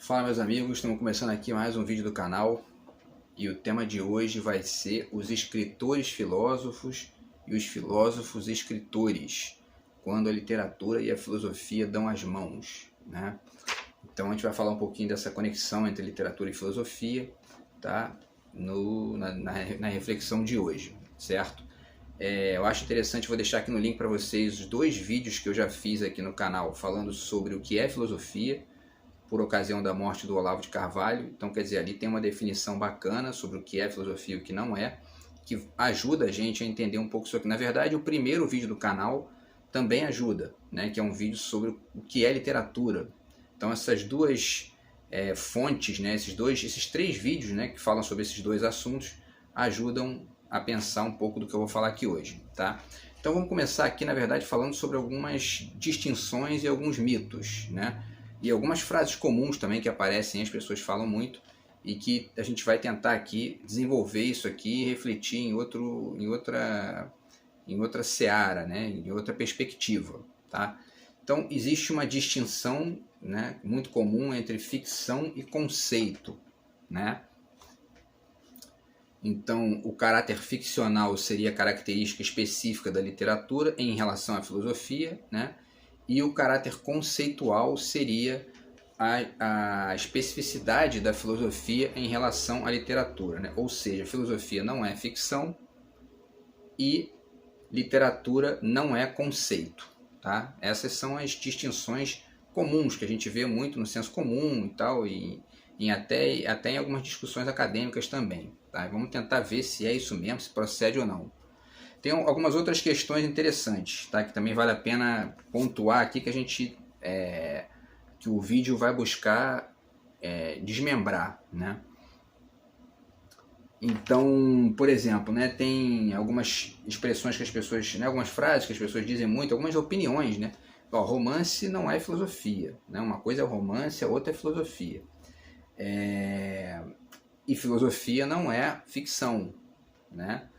Fala, meus amigos, estamos começando aqui mais um vídeo do canal e o tema de hoje vai ser os escritores filósofos e os filósofos escritores, quando a literatura e a filosofia dão as mãos, né? Então a gente vai falar um pouquinho dessa conexão entre literatura e filosofia, tá? Na reflexão de hoje, certo? Eu acho interessante, vou deixar aqui no link para vocês os dois vídeos que eu já fiz aqui no canal falando sobre o que é filosofia, por ocasião da morte do Olavo de Carvalho. Então, quer dizer, ali tem uma definição bacana sobre o que é filosofia e o que não é, que ajuda a gente a entender um pouco sobre. Na verdade, o primeiro vídeo do canal também ajuda, né? Que é um vídeo sobre o que é literatura. Então, essas duas fontes, né? Esses três vídeos, né? Que falam sobre esses dois assuntos, ajudam a pensar um pouco do que eu vou falar aqui hoje, tá? Então, vamos começar aqui, na verdade, falando sobre algumas distinções e alguns mitos, né? E algumas frases comuns também que aparecem, as pessoas falam muito, e que a gente vai tentar aqui desenvolver isso aqui e refletir em outra seara, né? Em outra perspectiva, tá? Então, existe uma distinção, né, muito comum entre ficção e conceito, né? Então, o caráter ficcional seria a característica específica da literatura em relação à filosofia, né? E o caráter conceitual seria a especificidade da filosofia em relação à literatura, né? Ou seja, filosofia não é ficção e literatura não é conceito, tá? Essas são as distinções comuns que a gente vê muito no senso comum e tal, e até em algumas discussões acadêmicas também, tá? Vamos tentar ver se é isso mesmo, se procede ou não. Tem algumas outras questões interessantes, tá? Que também vale a pena pontuar aqui, que a gente que o vídeo vai buscar desmembrar, né? Então, por exemplo, né, tem algumas expressões que as pessoas, né, algumas frases que as pessoas dizem muito, algumas opiniões, né? Ó, romance não é filosofia, né? Uma coisa é o romance, a outra é filosofia. E filosofia não é ficção, né?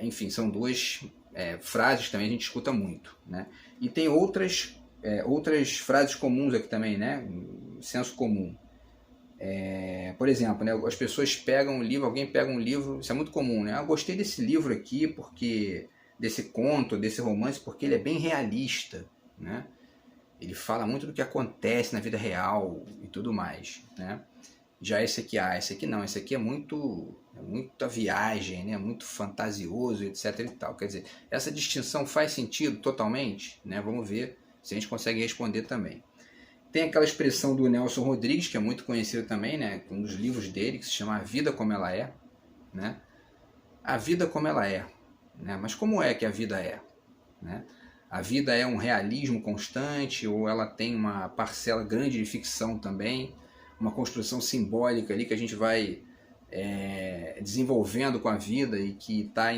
Enfim, são duas frases que também a gente escuta muito, né? E tem outras frases comuns aqui também, né? Senso comum. Por exemplo, né? As pessoas pegam um livro, alguém pega um livro, isso é muito comum, né? Eu gostei desse livro aqui porque desse conto, desse romance, porque ele é bem realista, né? Ele fala muito do que acontece na vida real e tudo mais, né? Já esse aqui não, esse aqui é muita viagem, né? Muito fantasioso, etc e tal. Quer dizer, essa distinção faz sentido totalmente, né? Vamos ver se a gente consegue responder também. Tem aquela expressão do Nelson Rodrigues, que é muito conhecida também, né? Um dos livros dele, que se chama A Vida Como Ela É, né? A vida como ela é, né? Mas como é que a vida é, né? A vida é um realismo constante ou ela tem uma parcela grande de ficção também, uma construção simbólica ali que a gente vai desenvolvendo com a vida e que está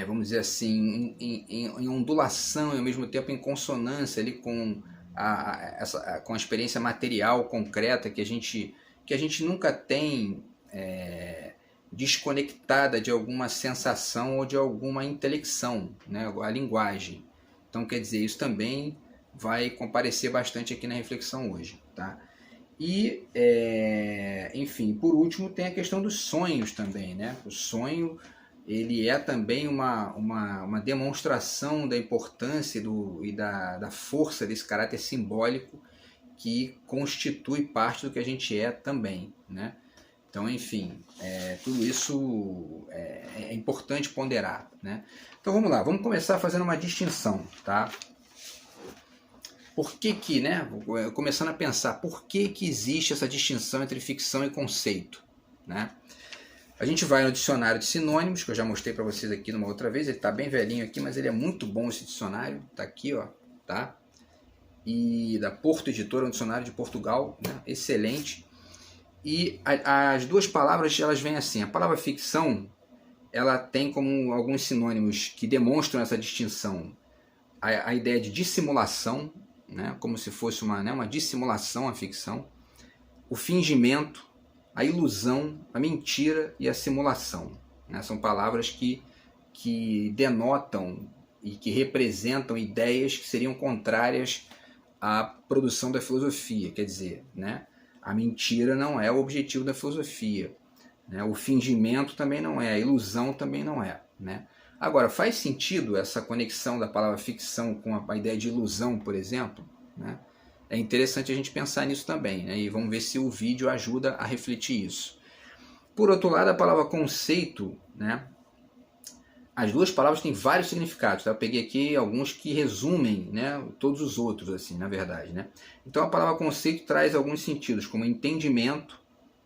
vamos dizer assim, em ondulação e ao mesmo tempo em consonância ali com com a experiência material concreta que a gente nunca tem desconectada de alguma sensação ou de alguma intelecção, né? A linguagem. Então, quer dizer, isso também vai comparecer bastante aqui na reflexão hoje, tá? E, enfim, por último, tem a questão dos sonhos também, né? O sonho, ele é também uma demonstração da importância e da força desse caráter simbólico que constitui parte do que a gente é também, né? Então, enfim, tudo isso é importante ponderar, né? Então, vamos lá, vamos começar fazendo uma distinção, tá? Por que, né? Começando a pensar, por que existe essa distinção entre ficção e conceito, né? A gente vai no dicionário de sinônimos, que eu já mostrei para vocês aqui numa outra vez, ele está bem velhinho aqui, mas ele é muito bom esse dicionário, tá aqui, ó, tá? E da Porto Editora, um dicionário de Portugal, né? Excelente. E as duas palavras, elas vêm assim, a palavra ficção, ela tem como alguns sinônimos que demonstram essa distinção, a ideia de dissimulação, né? Como se fosse uma dissimulação a ficção, o fingimento, a ilusão, a mentira e a simulação, né? São palavras que denotam e que representam ideias que seriam contrárias a produção da filosofia, quer dizer, né, a mentira não é o objetivo da filosofia, né, o fingimento também não é, a ilusão também não é, né. Agora, faz sentido essa conexão da palavra ficção com a ideia de ilusão, por exemplo, né? É interessante a gente pensar nisso também, né? E vamos ver se o vídeo ajuda a refletir isso. Por outro lado, a palavra conceito, né? As duas palavras têm vários significados, tá? Eu peguei aqui alguns que resumem, né, todos os outros, assim, na verdade, né? Então a palavra conceito traz alguns sentidos, como entendimento,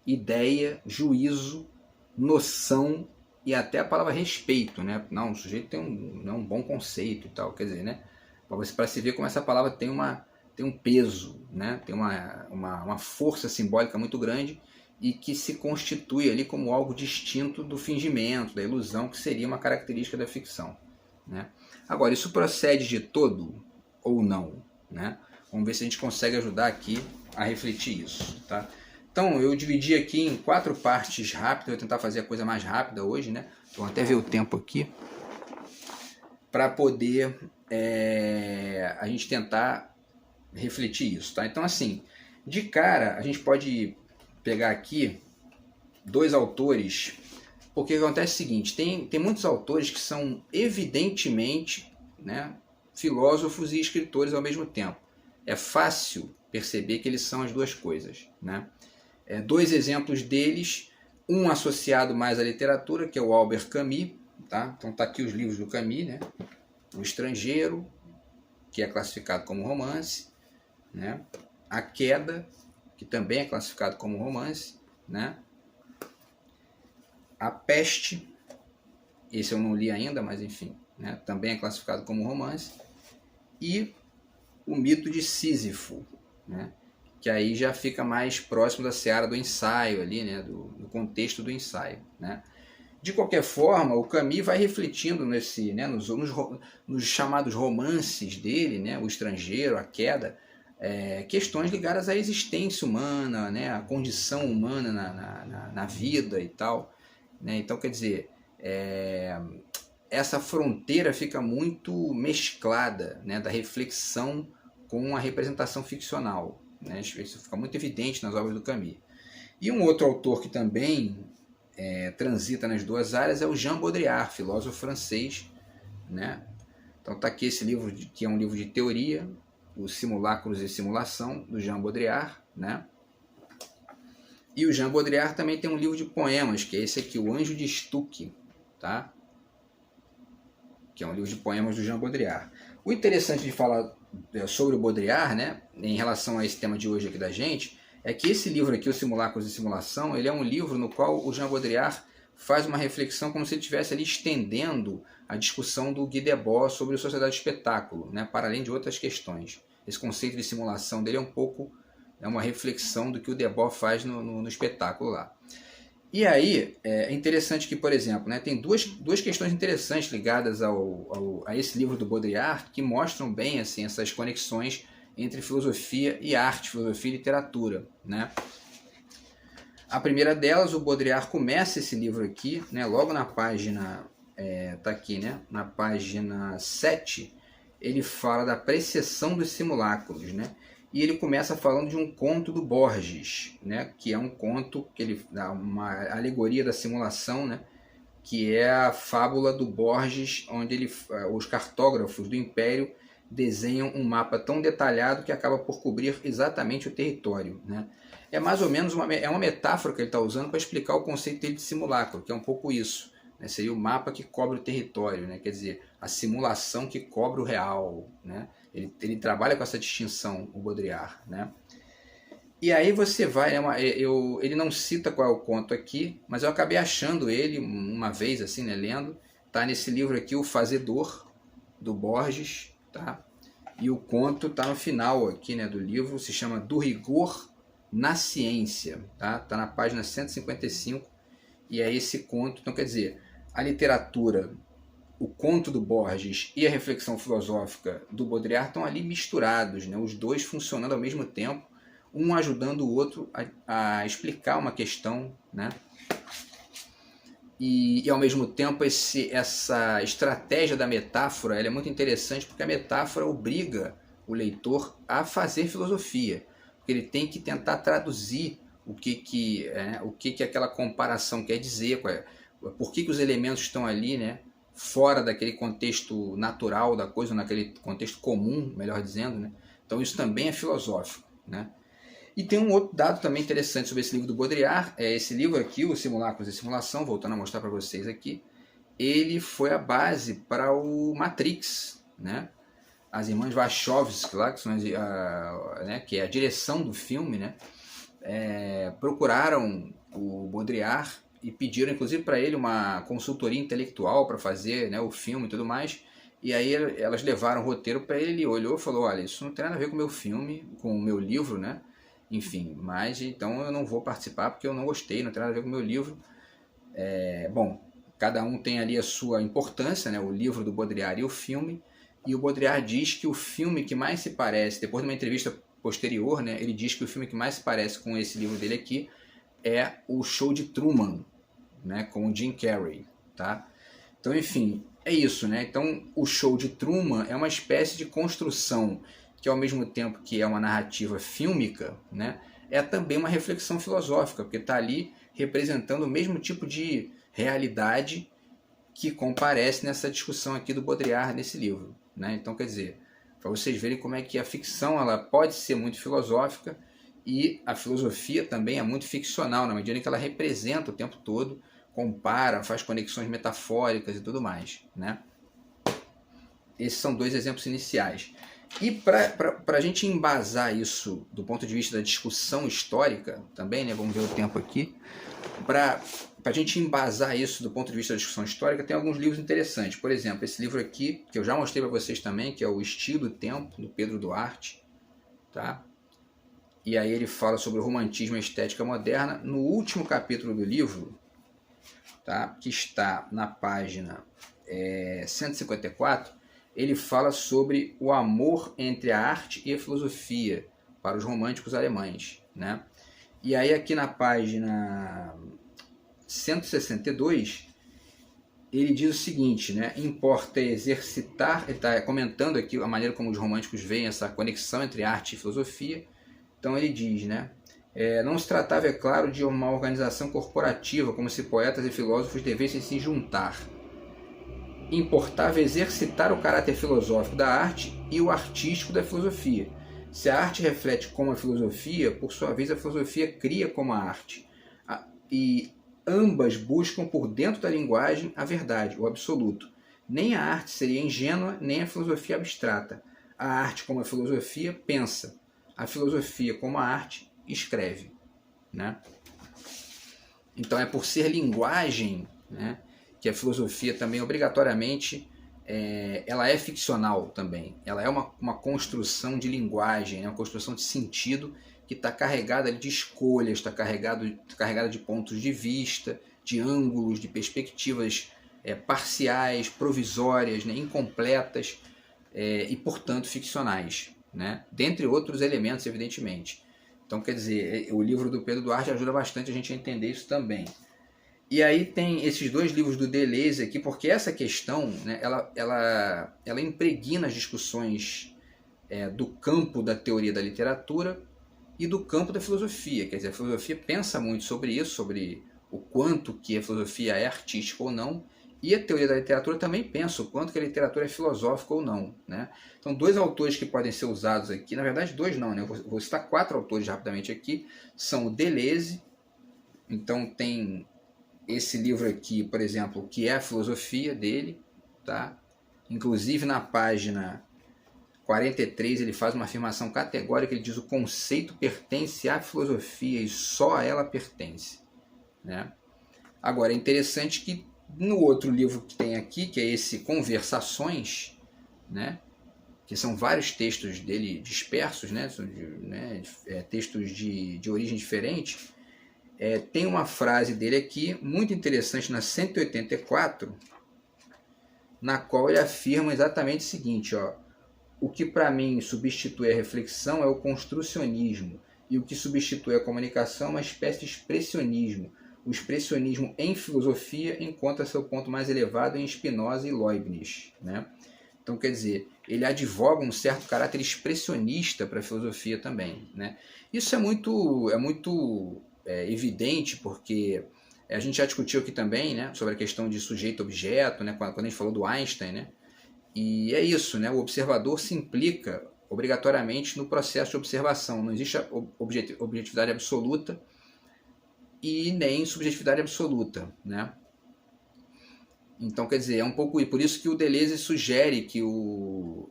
ideia, juízo, noção e até a palavra respeito, né? Não, o sujeito tem um bom conceito e tal, quer dizer, né? Para se ver como essa palavra tem um peso, né? Tem uma força simbólica muito grande e que se constitui ali como algo distinto do fingimento, da ilusão, que seria uma característica da ficção, né? Agora, isso procede de todo ou não, né? Vamos ver se a gente consegue ajudar aqui a refletir isso, tá? Então, eu dividi aqui em 4 partes rápidas, vou tentar fazer a coisa mais rápida hoje, né? Vou até ver o tempo aqui, para poder a gente tentar refletir isso, tá? Então, assim, de cara, a gente pode pegar aqui 2 autores, porque acontece o seguinte, tem muitos autores que são evidentemente, né, filósofos e escritores ao mesmo tempo. É fácil perceber que eles são as duas coisas, né? 2 exemplos deles, um associado mais à literatura, que é o Albert Camus, tá? Então tá aqui os livros do Camus, né? O Estrangeiro, que é classificado como romance, né? A Queda, que também é classificado como romance, né? A Peste, esse eu não li ainda, mas enfim, né? Também é classificado como romance. E o Mito de Sísifo, né? Que aí já fica mais próximo da seara do ensaio ali, né? do contexto do ensaio, né? De qualquer forma, o Camus vai refletindo nesse, né? nos chamados romances dele, né? O Estrangeiro, A Queda, questões ligadas à existência humana, né? A condição humana na vida e tal, né? Então, quer dizer, essa fronteira fica muito mesclada, né? Da reflexão com a representação ficcional, né? Isso fica muito evidente nas obras do Camus. E um outro autor que também transita nas duas áreas é o Jean Baudrillard, filósofo francês, né? Então está aqui esse livro, que é um livro de teoria, Os Simulacros e Simulação, do Jean Baudrillard, né? E o Jean Baudrillard também tem um livro de poemas, que é esse aqui, O Anjo de Estuque, tá? Que é um livro de poemas do Jean Baudrillard. O interessante de falar sobre o Baudrillard, né, em relação a esse tema de hoje aqui da gente, é que esse livro aqui, O Simulacros e Simulação, ele é um livro no qual o Jean Baudrillard faz uma reflexão como se ele estivesse ali estendendo a discussão do Guy Debord sobre a sociedade de espetáculo, né, para além de outras questões. Esse conceito de simulação dele é uma reflexão do que o Debord faz no espetáculo lá. E aí, é interessante que, por exemplo, né, tem duas questões interessantes ligadas a esse livro do Baudrillard que mostram bem assim, essas conexões entre filosofia e arte, filosofia e literatura, né? A primeira delas, o Baudrillard começa esse livro aqui, né, logo na página, tá aqui, né, na página 7, ele fala da precessão dos simulacros, né? E ele começa falando de um conto do Borges, né? Que é um conto que ele dá uma alegoria da simulação, né? Que é a fábula do Borges, onde os cartógrafos do Império desenham um mapa tão detalhado que acaba por cobrir exatamente o território, né? É mais ou menos uma metáfora que ele está usando para explicar o conceito dele de simulacro, que é um pouco isso, né? Seria o mapa que cobre o território, né? Quer dizer, a simulação que cobre o real, né? Ele trabalha com essa distinção, o Baudrillard, né? E aí você vai, ele não cita qual é o conto aqui, mas eu acabei achando ele uma vez, assim, né, lendo. Tá nesse livro aqui, O Fazedor, do Borges, tá? E o conto tá no final aqui, né, do livro, se chama Do Rigor na Ciência, tá? Tá na página 155, e é esse conto. Então, quer dizer, a literatura, o conto do Borges e a reflexão filosófica do Baudrillard estão ali misturados, né? Os dois funcionando ao mesmo tempo, um ajudando o outro a explicar uma questão, né? E ao mesmo tempo essa estratégia da metáfora ela é muito interessante, porque a metáfora obriga o leitor a fazer filosofia, porque ele tem que tentar traduzir o que aquela comparação quer dizer, por que os elementos estão ali, né, fora daquele contexto natural da coisa, naquele contexto comum, melhor dizendo, né? Então isso também é filosófico, né? E tem um outro dado também interessante sobre esse livro do Baudrillard, esse livro aqui, o Simulacros e Simulação, voltando a mostrar para vocês aqui, ele foi a base para o Matrix, né? As irmãs Wachowski lá, que, que é a direção do filme, né? Procuraram o Baudrillard e pediram inclusive para ele uma consultoria intelectual para fazer, né, o filme e tudo mais. E aí elas levaram o roteiro para ele, ele olhou e falou: olha, isso não tem nada a ver com o meu filme, com o meu livro, né? Enfim, mas então eu não vou participar porque eu não gostei, não tem nada a ver com o meu livro. Bom, cada um tem ali a sua importância, né? O livro do Baudrillard e o filme. E o Baudrillard diz que o filme que mais se parece, depois de uma entrevista posterior, né, ele diz que o filme que mais se parece com esse livro dele aqui é o Show de Truman, né, com o Jim Carrey, tá? Então, enfim, é isso, né? Então, o Show de Truman é uma espécie de construção que, ao mesmo tempo que é uma narrativa fílmica, né, é também uma reflexão filosófica, porque está ali representando o mesmo tipo de realidade que comparece nessa discussão aqui do Baudrillard nesse livro, né? Então, quer dizer, para vocês verem como é que a ficção ela pode ser muito filosófica e a filosofia também é muito ficcional, na medida em que ela representa o tempo todo, compara, faz conexões metafóricas e tudo mais, né? Esses são dois exemplos iniciais. E para a gente embasar isso do ponto de vista da discussão histórica também, né? Vamos ver o tempo aqui. Para a gente embasar isso do ponto de vista da discussão histórica, tem alguns livros interessantes. Por exemplo, esse livro aqui, que eu já mostrei para vocês também, que é o Estilo e Tempo, do Pedro Duarte, tá? E aí ele fala sobre o romantismo e a estética moderna. No último capítulo do livro, tá? Que está na página 154, ele fala sobre o amor entre a arte e a filosofia para os românticos alemães, né? E aí aqui na página 162, ele diz o seguinte, né? Importa exercitar, ele está comentando aqui a maneira como os românticos veem essa conexão entre arte e filosofia. Então ele diz, né? Não se tratava, é claro, de uma organização corporativa, como se poetas e filósofos devessem se juntar. Importava exercitar o caráter filosófico da arte e o artístico da filosofia. Se a arte reflete como a filosofia, por sua vez a filosofia cria como a arte. E ambas buscam por dentro da linguagem a verdade, o absoluto. Nem a arte seria ingênua, nem a filosofia abstrata. A arte, como a filosofia, pensa. A filosofia, como a arte, escreve, né? Então é por ser linguagem, né, que a filosofia também obrigatoriamente ela é ficcional também. Ela é uma construção de linguagem, uma construção de sentido que está carregada de escolhas, está carregada de pontos de vista, de ângulos, de perspectivas parciais, provisórias, né, incompletas e, portanto, ficcionais, né? Dentre outros elementos, evidentemente. Então, quer dizer, o livro do Pedro Duarte ajuda bastante a gente a entender isso também. E aí tem esses dois livros do Deleuze aqui, porque essa questão, né, ela impregna as discussões do campo da teoria da literatura e do campo da filosofia. Quer dizer, a filosofia pensa muito sobre isso, sobre o quanto que a filosofia é artística ou não, e a teoria da literatura também pensa o quanto que a literatura é filosófica ou não, né? Então, dois autores que podem ser usados aqui, na verdade dois não, né? Eu vou citar 4 autores rapidamente aqui, são o Deleuze. Então tem esse livro aqui, por exemplo, que é a filosofia dele, tá? Inclusive na página 43 ele faz uma afirmação categórica, ele diz: o conceito pertence à filosofia e só a ela pertence, né? Agora é interessante que no outro livro que tem aqui, que é esse Conversações, né, que são vários textos dele dispersos, né, textos de origem diferente, tem uma frase dele aqui muito interessante na 184, na qual ele afirma exatamente o seguinte, ó: o que para mim substitui a reflexão é o construcionismo, e o que substitui a comunicação é uma espécie de expressionismo. O expressionismo em filosofia encontra seu ponto mais elevado em Spinoza e Leibniz, né? Então, quer dizer, ele advoga um certo caráter expressionista para a filosofia também, né? Isso é muito evidente, porque a gente já discutiu aqui também, né, sobre a questão de sujeito-objeto, né, quando a gente falou do Einstein, né? E é isso, né? O observador se implica obrigatoriamente no processo de observação. Não existe a objetividade absoluta e nem subjetividade absoluta, né? Então, quer dizer, é um pouco... E por isso que o Deleuze sugere que o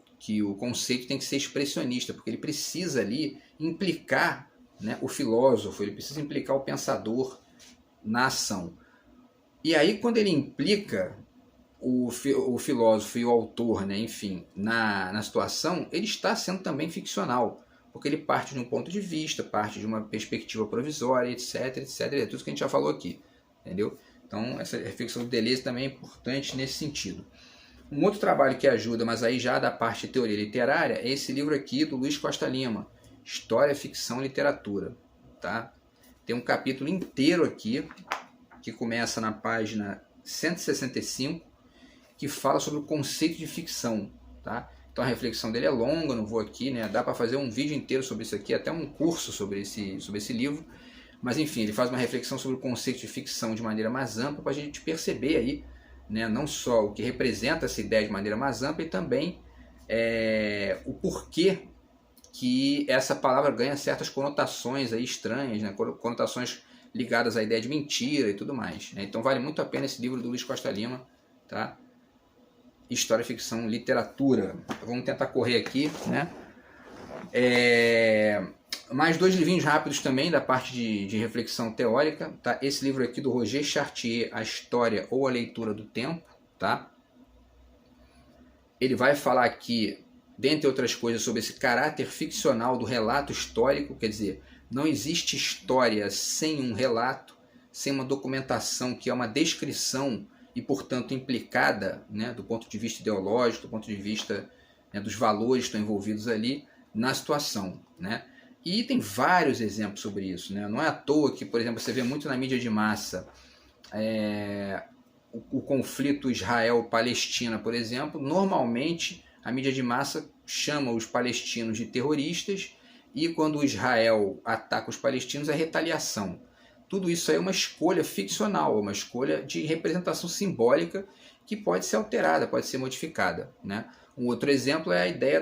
conceito tem que ser expressionista, porque ele precisa ali implicar, né, o filósofo, ele precisa implicar o pensador na ação. E aí, quando ele implica o filósofo e o autor, né, enfim, na situação, ele está sendo também ficcional, porque ele parte de um ponto de vista, parte de uma perspectiva provisória, etc, etc, é tudo que a gente já falou aqui, entendeu? Então, essa reflexão do Deleuze também é importante nesse sentido. Um outro trabalho que ajuda, mas aí já da parte de teoria literária, é esse livro aqui do Luiz Costa Lima, História, Ficção e Literatura. Tá? Tem um capítulo inteiro aqui, que começa na página 165, que fala sobre o conceito de ficção. Tá? Então a reflexão dele é longa, não vou aqui, né? Dá para fazer um vídeo inteiro sobre isso aqui, até um curso sobre esse livro. Mas enfim, ele faz uma reflexão sobre o conceito de ficção de maneira mais ampla, para a gente perceber aí, né, não só o que representa essa ideia de maneira mais ampla, e também o porquê que essa palavra ganha certas conotações aí estranhas, né, conotações ligadas à ideia de mentira e tudo mais, né? Então vale muito a pena esse livro do Luiz Costa Lima, tá? História, Ficção, Literatura. Vamos tentar correr aqui, né? Mais dois livrinhos rápidos também da parte de reflexão teórica, tá? Esse livro aqui do Roger Chartier, A História ou a Leitura do Tempo, tá? Ele vai falar aqui, dentre outras coisas, sobre esse caráter ficcional do relato histórico, quer dizer, não existe história sem um relato, sem uma documentação que é uma descrição e, portanto, implicada, né, do ponto de vista ideológico, do ponto de vista, né, dos valores que estão envolvidos ali na situação, né? E tem vários exemplos sobre isso, né? Não é à toa que, por exemplo, você vê muito na mídia de massa o conflito Israel-Palestina, por exemplo. Normalmente a mídia de massa chama os palestinos de terroristas, e quando o Israel ataca os palestinos é retaliação. Tudo isso aí é uma escolha ficcional, uma escolha de representação simbólica que pode ser alterada, pode ser modificada, né? Um outro exemplo é a ideia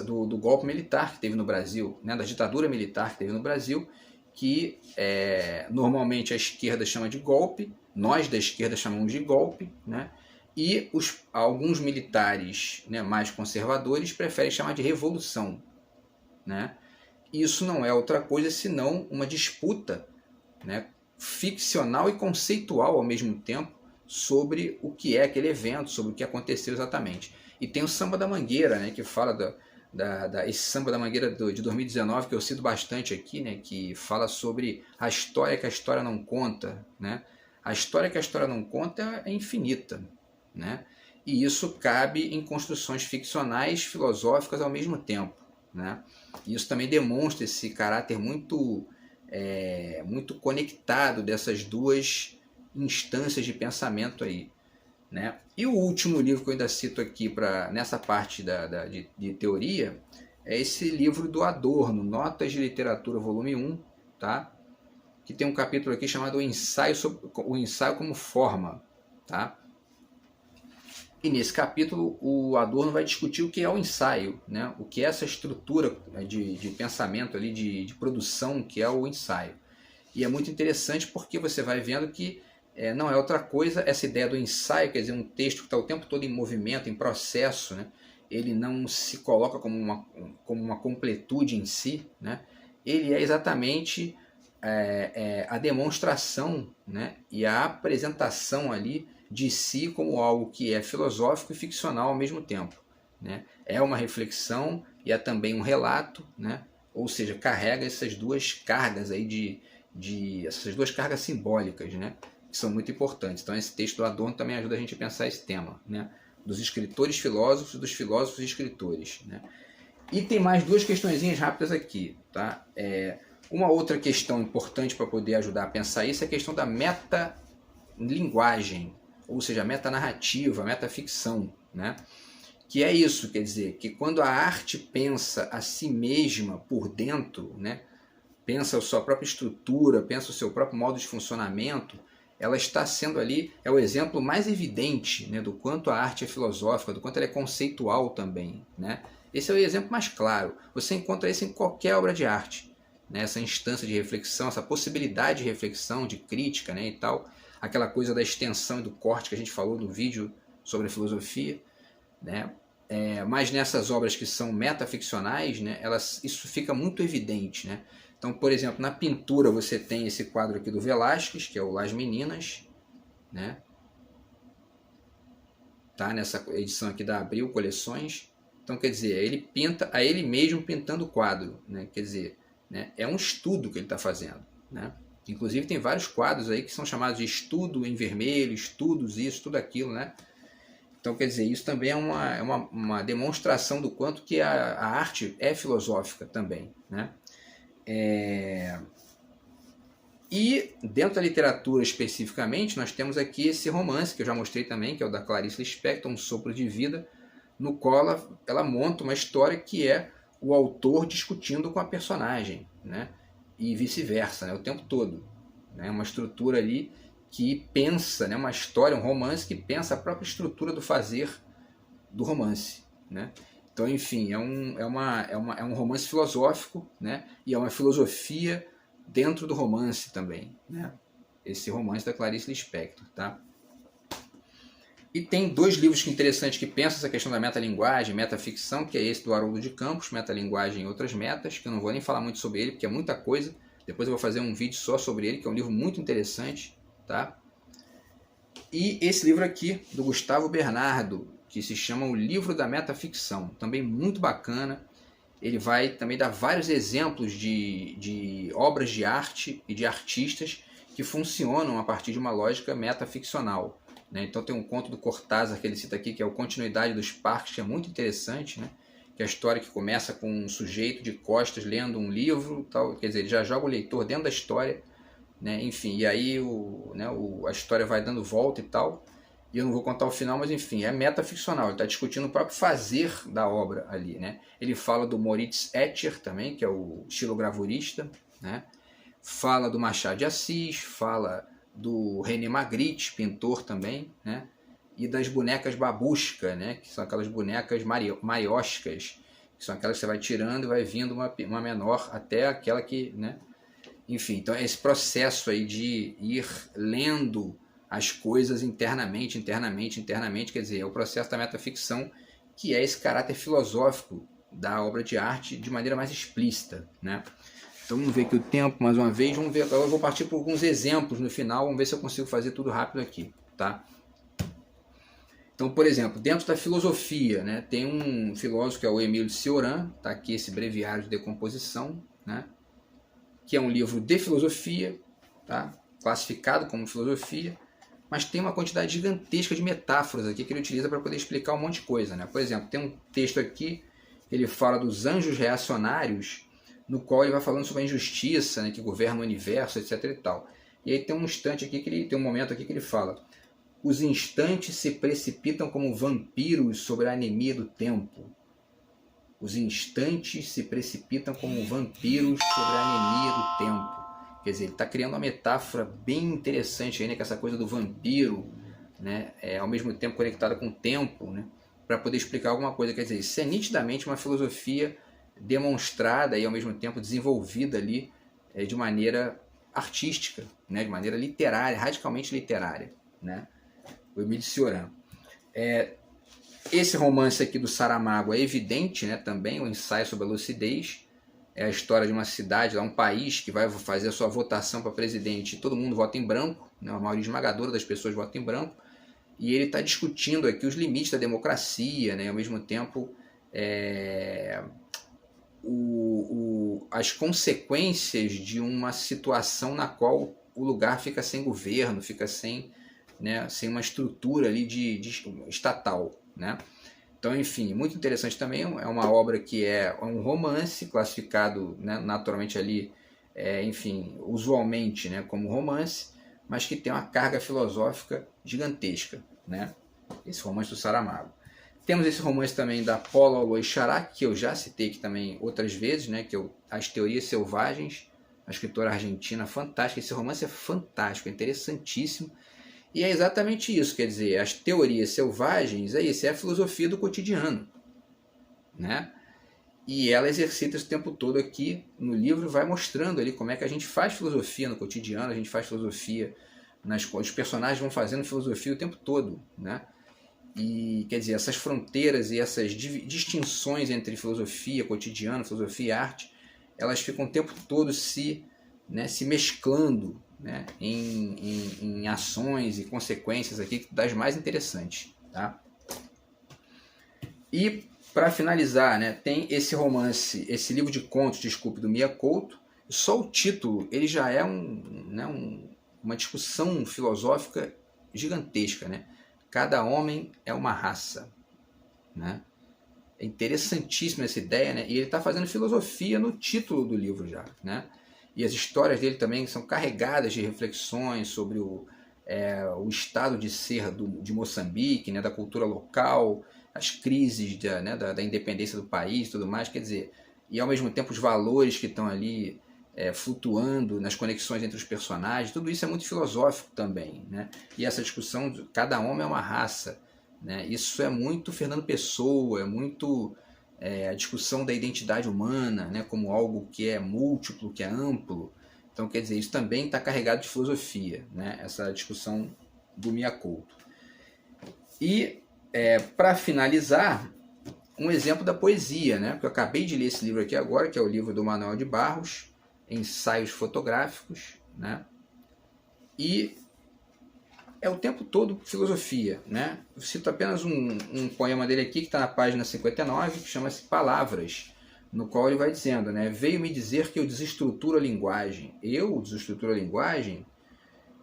do golpe militar que teve no Brasil, né, da ditadura militar que teve no Brasil, que normalmente a esquerda chama de golpe, nós da esquerda chamamos de golpe, né, e alguns militares, né, mais conservadores preferem chamar de revolução, né? Isso não é outra coisa senão uma disputa, né, ficcional e conceitual ao mesmo tempo sobre o que é aquele evento, sobre o que aconteceu exatamente. E tem o Samba da Mangueira, né, que fala esse Samba da Mangueira de 2019, que eu cito bastante aqui, né, que fala sobre a história que a história não conta, né? A história que a história não conta é infinita, né? E isso cabe em construções ficcionais, filosóficas ao mesmo tempo, né? E isso também demonstra esse caráter muito conectado dessas duas instâncias de pensamento aí, né? E o último livro que eu ainda cito aqui nessa parte de teoria é esse livro do Adorno, Notas de Literatura, volume 1, tá? Que tem um capítulo aqui chamado o ensaio como forma, tá? E nesse capítulo o Adorno vai discutir o que é o ensaio, né? O que é essa estrutura de pensamento ali, de produção, que é o ensaio. E é muito interessante porque você vai vendo que não é outra coisa essa ideia do ensaio, quer dizer, um texto que está o tempo todo em movimento, em processo, né? Ele não se coloca como uma completude em si, né? Ele é exatamente a demonstração, né, e a apresentação ali de si como algo que é filosófico e ficcional ao mesmo tempo, né? É uma reflexão e é também um relato, né? Ou seja, carrega essas duas cargas aí essas duas cargas simbólicas, né, que são muito importantes. Então esse texto do Adorno também ajuda a gente a pensar esse tema, né, dos escritores filósofos e dos filósofos e escritores, né? E tem mais duas questõezinhas rápidas aqui, tá? Uma outra questão importante para poder ajudar a pensar isso é a questão da metalinguagem, ou seja, a metanarrativa, a metaficção, né? Que é isso, quer dizer, que quando a arte pensa a si mesma por dentro, né? Pensa a sua própria estrutura, pensa o seu próprio modo de funcionamento, ela está sendo ali, é o exemplo mais evidente, né, do quanto a arte é filosófica, do quanto ela é conceitual também, né? Esse é o exemplo mais claro. Você encontra isso em qualquer obra de arte, né? Essa instância de reflexão, essa possibilidade de reflexão, de crítica, né, e tal, aquela coisa da extensão e do corte que a gente falou no vídeo sobre a filosofia, né? Mas nessas obras que são metaficcionais, né, isso fica muito evidente, né? Então, por exemplo, na pintura você tem esse quadro aqui do Velázquez, que é o Las Meninas, né? Tá nessa edição aqui da Abril Coleções. Então, quer dizer, ele pinta a ele mesmo pintando o quadro, né? Quer dizer, né, é um estudo que ele está fazendo, né? Inclusive tem vários quadros aí que são chamados de estudo em vermelho, estudos isso, tudo aquilo, né? Então, quer dizer, isso também é uma demonstração do quanto que a arte é filosófica também, né? E dentro da literatura especificamente, nós temos aqui esse romance que eu já mostrei também, que é o da Clarice Lispector, Um Sopro de Vida, no qual ela monta uma história que é o autor discutindo com a personagem, né? E vice-versa, né? O tempo todo, né? Uma estrutura ali que pensa, né? Uma história, um romance que pensa a própria estrutura do fazer do romance, né? Então, enfim, é um romance filosófico, né? E é uma filosofia dentro do romance também, né? Esse romance da Clarice Lispector, tá? E tem dois livros interessantes que pensam essa questão da metalinguagem, metaficção, que é esse do Haroldo de Campos, Metalinguagem e Outras Metas, que eu não vou nem falar muito sobre ele, porque é muita coisa. Depois eu vou fazer um vídeo só sobre ele, que é um livro muito interessante, tá? E esse livro aqui, do Gustavo Bernardo, que se chama O Livro da Metaficção, também muito bacana. Ele vai também dar vários exemplos de obras de arte e de artistas que funcionam a partir de uma lógica metaficcional, né? Então tem um conto do Cortázar que ele cita aqui, que é o Continuidade dos Parques, que é muito interessante, né? Que é a história que começa com um sujeito de costas lendo um livro, tal, quer dizer, ele já joga o leitor dentro da história, né? Enfim, e aí a história vai dando volta e tal. E eu não vou contar o final, mas enfim, é metaficcional. Ele está discutindo o próprio fazer da obra ali, né? Ele fala do Moritz Escher também, que é o estilogravurista, né? Fala do Machado de Assis, fala do René Magritte, pintor também, né? E das bonecas babushka, né? Que são aquelas bonecas maioscas, que são aquelas que você vai tirando e vai vindo uma menor até aquela que, né? Enfim, então é esse processo aí de ir lendo as coisas internamente, quer dizer, é o processo da metaficção, que é esse caráter filosófico da obra de arte de maneira mais explícita, né? Então vamos ver aqui o tempo mais uma vez, vamos ver, agora eu vou partir por alguns exemplos no final, vamos ver se eu consigo fazer tudo rápido aqui, tá? Então, por exemplo, dentro da filosofia, né, tem um filósofo que é o Émile Cioran, tá aqui esse Breviário de Decomposição, né, que é um livro de filosofia, tá, classificado como filosofia, mas tem uma quantidade gigantesca de metáforas aqui que ele utiliza para poder explicar um monte de coisa, né? Por exemplo, tem um texto aqui que ele fala dos anjos reacionários, no qual ele vai falando sobre a injustiça, né, que governa o universo, etc. e tal. E aí tem um instante aqui tem um momento aqui que ele fala: os instantes se precipitam como vampiros sobre a anemia do tempo. Os instantes se precipitam como vampiros sobre a anemia do tempo. Quer dizer, ele está criando uma metáfora bem interessante aí, né, com essa coisa do vampiro, né, ao mesmo tempo conectada com o tempo, né, para poder explicar alguma coisa. Quer dizer, isso é nitidamente uma filosofia demonstrada e ao mesmo tempo desenvolvida ali de maneira artística, né, de maneira literária, radicalmente literária, né, o Émile Cioran. Esse romance aqui do Saramago é evidente, né, também, o Ensaio sobre a Lucidez. É a história de uma cidade, um país que vai fazer a sua votação para presidente e todo mundo vota em branco, né? A maioria esmagadora das pessoas vota em branco, e ele está discutindo aqui os limites da democracia, né? Ao mesmo tempo as consequências de uma situação na qual o lugar fica sem governo, fica sem, né, sem uma estrutura ali de estatal, né? Então, enfim, muito interessante também, é uma obra que é um romance, classificado, né, naturalmente ali, enfim, usualmente, né, como romance, mas que tem uma carga filosófica gigantesca, né? Esse romance do Saramago. Temos esse romance também da Paula Aloy Charac, que eu já citei aqui também outras vezes, né? Que é As Teorias Selvagens, a escritora argentina fantástica. Esse romance é fantástico, é interessantíssimo. E é exatamente isso, quer dizer, as teorias selvagens, é isso, é a filosofia do cotidiano, né? E ela exercita isso o tempo todo aqui no livro, vai mostrando ali como é que a gente faz filosofia no cotidiano, a gente faz filosofia os personagens vão fazendo filosofia o tempo todo, né? E, quer dizer, essas fronteiras e essas distinções entre filosofia, cotidiano, filosofia e arte, elas ficam o tempo todo se mesclando, né, em ações e consequências aqui das mais interessantes. Tá? E, para finalizar, né, tem esse romance, esse livro de contos, desculpe, do Mia Couto. Só o título ele já é uma discussão filosófica gigantesca, né? Cada homem é uma raça, né? É interessantíssima essa ideia, né? E ele está fazendo filosofia no título do livro já, né? E as histórias dele também são carregadas de reflexões sobre o estado de ser de Moçambique, né? Da cultura local, as crises da independência do país, tudo mais, quer dizer, e ao mesmo tempo os valores que estão ali flutuando nas conexões entre os personagens, tudo isso é muito filosófico também, né? E essa discussão de cada homem é uma raça, né? Isso é muito Fernando Pessoa, é muito a discussão da identidade humana, né? Como algo que é múltiplo, que é amplo. Então, quer dizer, isso também está carregado de filosofia, né? Essa discussão do Mia Couto. E, para finalizar, um exemplo da poesia, né? Porque eu acabei de ler esse livro aqui agora, que é o livro do Manuel de Barros, Ensaios Fotográficos, né? E é o tempo todo filosofia, né? Eu cito apenas um poema dele aqui, que está na página 59, que chama-se Palavras, no qual ele vai dizendo, né? Veio me dizer que eu desestruturo a linguagem. Eu desestruturo a linguagem?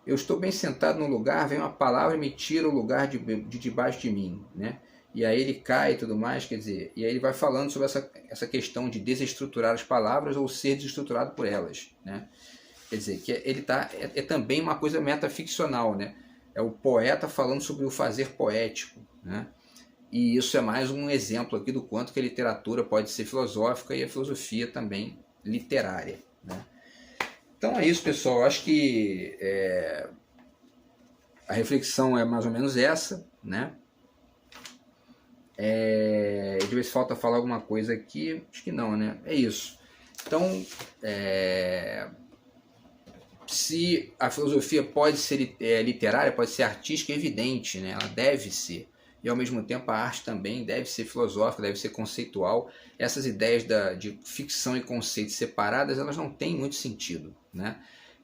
Eu estou bem sentado no lugar, vem uma palavra e me tira o lugar de debaixo de mim, né? E aí ele cai e tudo mais, quer dizer, e aí ele vai falando sobre essa questão de desestruturar as palavras ou ser desestruturado por elas, né? Quer dizer, que ele é também uma coisa metaficcional, né? É o poeta falando sobre o fazer poético, né? E isso é mais um exemplo aqui do quanto que a literatura pode ser filosófica e a filosofia também literária, né? Então é isso, pessoal. Eu acho que a reflexão é mais ou menos essa, né? Deixa eu ver se falta falar alguma coisa aqui. Acho que não, né? É isso. Então, se a filosofia pode ser literária, pode ser artística, é evidente, né? Ela deve ser. E ao mesmo tempo a arte também deve ser filosófica, deve ser conceitual. Essas ideias de ficção e conceito separadas, elas não têm muito sentido, né?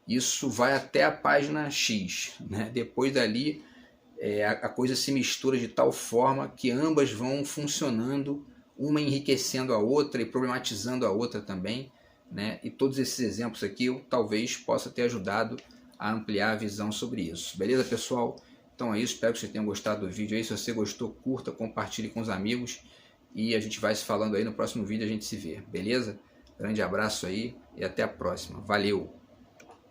Isso vai até a página X, né? Depois dali a coisa se mistura de tal forma que ambas vão funcionando, uma enriquecendo a outra e problematizando a outra também, né? E todos esses exemplos aqui eu talvez possa ter ajudado a ampliar a visão sobre isso. Beleza, pessoal? Então é isso, espero que vocês tenham gostado do vídeo aí. Se você gostou, curta, compartilhe com os amigos e a gente vai se falando aí no próximo vídeo, a gente se vê, beleza? Grande abraço aí e até a próxima. Valeu!